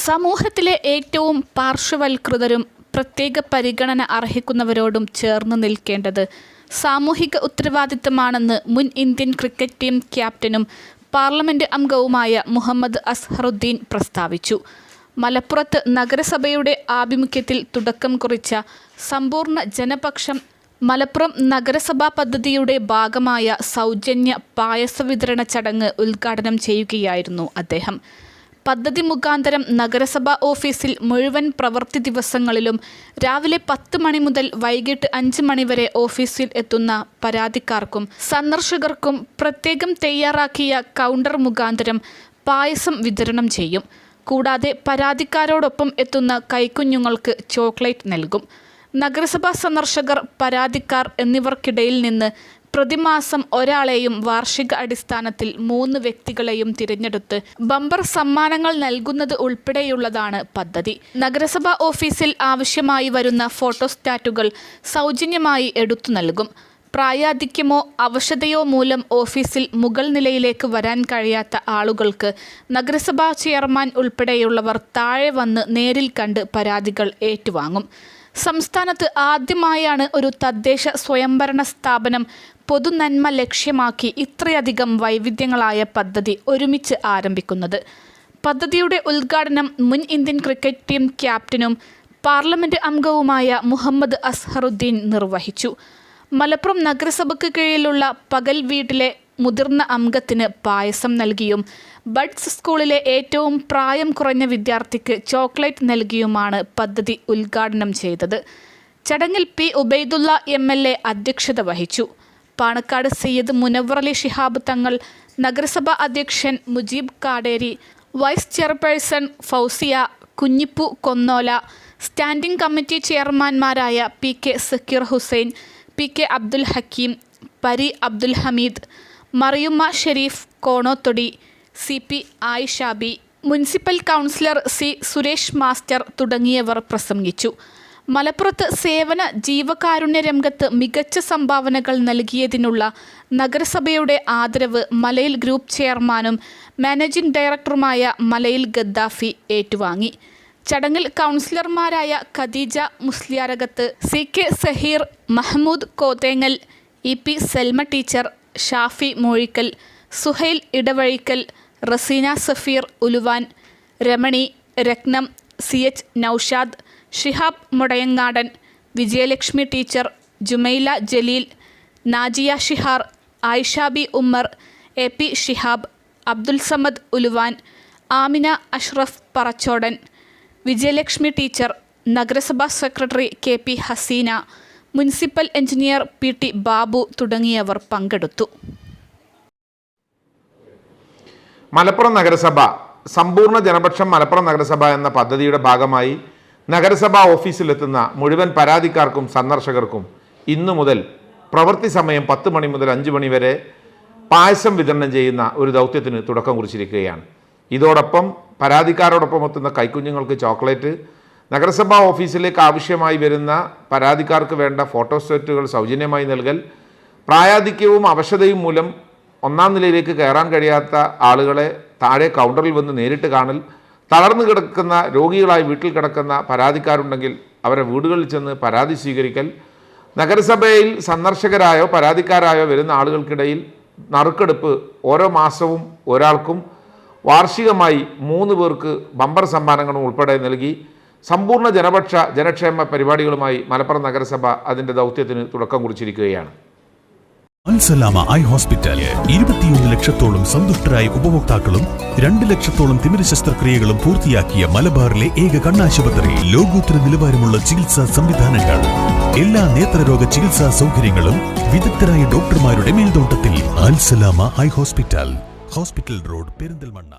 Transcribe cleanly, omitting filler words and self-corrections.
സമൂഹത്തിലെ ഏറ്റവും പാർശ്വവൽകൃതരും പ്രത്യേക പരിഗണന അർഹിക്കുന്നവരോടും ചേർന്ന് നിൽക്കേണ്ടത് സാമൂഹിക ഉത്തരവാദിത്തമാണെന്ന് മുൻ ഇന്ത്യൻ ക്രിക്കറ്റ് ടീം ക്യാപ്റ്റനും പാർലമെന്റ് അംഗവുമായ മുഹമ്മദ് അസ്ഹറുദ്ദീൻ പ്രസ്താവിച്ചു. മലപ്പുറത്ത് നഗരസഭയുടെ ആഭിമുഖ്യത്തിൽ തുടക്കം കുറിച്ച സമ്പൂർണ്ണ ജനപക്ഷം മലപ്പുറം നഗരസഭാ പദ്ധതിയുടെ ഭാഗമായ സൗജന്യ പായസ വിതരണ ചടങ്ങ് ഉദ്ഘാടനം ചെയ്യുകയായിരുന്നു അദ്ദേഹം. പദ്ധതി മുഖാന്തരം നഗരസഭാ ഓഫീസിൽ മുഴുവൻ പ്രവൃത്തി ദിവസങ്ങളിലും രാവിലെ 10 മണി മുതൽ വൈകിട്ട് 5 മണി വരെ ഓഫീസിൽ എത്തുന്ന പരാതിക്കാർക്കും സന്ദർശകർക്കും പ്രത്യേകം തയ്യാറാക്കിയ കൗണ്ടർ മുഖാന്തരം പായസം വിതരണം ചെയ്യും. കൂടാതെ പരാതിക്കാരോടൊപ്പം എത്തുന്ന കൈക്കുഞ്ഞുങ്ങൾക്ക് ചോക്ലേറ്റ് നൽകും. നഗരസഭാ സന്ദർശകർ, പരാതിക്കാർ എന്നിവർക്കിടയിൽ നിന്ന് പ്രതിമാസം ഒരാളെയും വാർഷിക അടിസ്ഥാനത്തിൽ 3 വ്യക്തികളെയും തിരഞ്ഞെടുത്ത് ബമ്പർ സമ്മാനങ്ങൾ നൽകുന്നത് ഉൾപ്പെടെയുള്ളതാണ് പദ്ധതി. നഗരസഭാ ഓഫീസിൽ ആവശ്യമായി വരുന്ന ഫോട്ടോസ്റ്റാറ്റുകൾ സൗജന്യമായി എടുത്തു നൽകും. പ്രായാധിക്യമോ അവശതയോ മൂലം ഓഫീസിൽ മുകൾ നിലയിലേക്ക് വരാൻ കഴിയാത്ത ആളുകൾക്ക് നഗരസഭാ ചെയർമാൻ ഉൾപ്പെടെയുള്ളവർ താഴെ വന്ന് നേരിൽ കണ്ട് പരാതികൾ ഏറ്റുവാങ്ങും. സംസ്ഥാനത്ത് ആദ്യമായാണ് ഒരു തദ്ദേശ സ്വയംഭരണ സ്ഥാപനം പൊതുനന്മ ലക്ഷ്യമാക്കി ഇത്രയധികം വൈവിധ്യങ്ങളായ പദ്ധതി ഒരുമിച്ച് ആരംഭിക്കുന്നത്. പദ്ധതിയുടെ ഉദ്ഘാടനം മുൻ ഇന്ത്യൻ ക്രിക്കറ്റ് ടീം ക്യാപ്റ്റനും പാർലമെന്റ് അംഗവുമായ മുഹമ്മദ് അസ്ഹറുദ്ദീൻ നിർവഹിച്ചു. മലപ്പുറം നഗരസഭയ്ക്ക് കീഴിലുള്ള പകൽ വീട്ടിലെ മുതിർന്ന അംഗത്തിന് പായസം നൽകിയും ബഡ്സ് സ്കൂളിലെ ഏറ്റവും പ്രായം കുറഞ്ഞ വിദ്യാർത്ഥിക്ക് ചോക്ലേറ്റ് നൽകിയുമാണ് പദ്ധതി ഉദ്ഘാടനം ചെയ്തത്. ചടങ്ങിൽ പി ഉബൈദുള്ള MLA അധ്യക്ഷത വഹിച്ചു. പാണക്കാട് സയ്യിദ് മുനവ്വറലി ശിഹാബ് തങ്ങൾ, നഗരസഭാ അധ്യക്ഷൻ Mujeeb Kaderi, vice chairperson Fousiya, Kunjippu Konnola, standing committee ചെയർമാൻമാരായ PK Sakir Hussain, PK Abdul Hakeem, Pari Abdul Hameed, Mariyumma Shareef Konothodi, CP Ayishabi, municipal councillor C Suresh master തുടങ്ങിയവർ പ്രസംഗിച്ചു. മലപ്പുറത്ത് സേവന ജീവകാരുണ്യ രംഗത്ത് മികച്ച സംഭാവനകൾ നൽകിയതിനുള്ള നഗരസഭയുടെ ആദരവ് മലയിൽ ഗ്രൂപ്പ് ചെയർമാനും മാനേജിംഗ് ഡയറക്ടറുമായ മലയിൽ ഗദ്ദാഫി ഏറ്റുവാങ്ങി. ചടങ്ങിൽ കൗൺസിലർമാരായ Khadeeja Musliyarakath, CK Saheer, Mahmood Kothengal, EP Selma teacher, Shafi Moozhikkal, Suhail Idavazhikkal, Raseena Safeer Uluvan, Ramani, Rathnam, CH Noushad, Shihab Mudayangadan, Vijayalakshmi teacher, Jumaila Jaleel, Najiya Shihar, Ayishabi Ummer, AP Shihab, Abdul Samad Uluvan, Amina Ashraf Parachodan, Vijayalakshmi teacher, നഗരസഭാ secretary KP Haseena, municipal engineer PT Babu തുടങ്ങിയവർ പങ്കെടുത്തു. മലപ്പുറം നഗരസഭ സമ്പൂർണ്ണ ജനപക്ഷം മലപ്പുറം നഗരസഭ എന്ന പദ്ധതിയുടെ ഭാഗമായി നഗരസഭാ ഓഫീസിലെത്തുന്ന മുഴുവൻ പരാതിക്കാർക്കും സന്ദർശകർക്കും ഇന്നു മുതൽ പ്രവൃത്തി സമയം 10 മണി മുതൽ 5 മണി വരെ പായസം വിതരണം ചെയ്യുന്ന ഒരു ദൗത്യത്തിന് തുടക്കം കുറിച്ചിരിക്കുകയാണ്. ഇതോടൊപ്പം പരാതിക്കാരോടൊപ്പം എത്തുന്ന കൈക്കുഞ്ഞുങ്ങൾക്ക് ചോക്ലേറ്റ്, നഗരസഭാ ഓഫീസിലേക്ക് ആവശ്യമായി വരുന്ന പരാതിക്കാർക്ക് വേണ്ട ഫോട്ടോസ്റ്റാറ്റുകൾ സൗജന്യമായി നൽകൽ, പ്രായാധിക്യവും അവശതയും മൂലം 1-ാം നിലയിലേക്ക് കയറാൻ കഴിയാത്ത ആളുകളെ താഴെ കൗണ്ടറിൽ വന്ന് നേരിട്ട് കാണൽ, തളർന്നു കിടക്കുന്ന രോഗികളായി വീട്ടിൽ കിടക്കുന്ന പരാതിക്കാരുണ്ടെങ്കിൽ അവരെ വീടുകളിൽ ചെന്ന് പരാതി സ്വീകരിക്കൽ, നഗരസഭയിൽ സന്ദർശകരായോ പരാതിക്കാരായോ വരുന്ന ആളുകൾക്കിടയിൽ നറുക്കെടുപ്പ് ഓരോ മാസവും ഒരാൾക്കും വാർഷികമായി 3 പേർക്ക് ബമ്പർ സമ്മാനങ്ങളും ഉൾപ്പെടെ നൽകി സമ്പൂർണ്ണ ജനക്ഷേമ പരിപാടികളുമായി മലപ്പുറം നഗരസഭ അതിൻ്റെ ദൗത്യത്തിന് തുടക്കം കുറിച്ചിരിക്കുകയാണ്. അൽസലാമ ഐ ഹോസ്പിറ്റൽ 21 ലക്ഷത്തോളം സന്തുഷ്ടരായ ഉപഭോക്താക്കളും 2 ലക്ഷത്തോളം തിമിര ശസ്ത്രക്രിയകളും പൂർത്തിയാക്കിയ മലബാറിലെ ഏക കണ്ണാശുപത്രി. ലോകോത്തര നിലവാരമുള്ള ചികിത്സാ സംവിധാനങ്ങൾ, എല്ലാ നേത്രരോഗ ചികിത്സാ സൗകര്യങ്ങളും വിദഗ്ധരായ ഡോക്ടർമാരുടെ മേൽനോട്ടത്തിൽ. Al Salama eye hospital, hospital road, Perinthalmanna.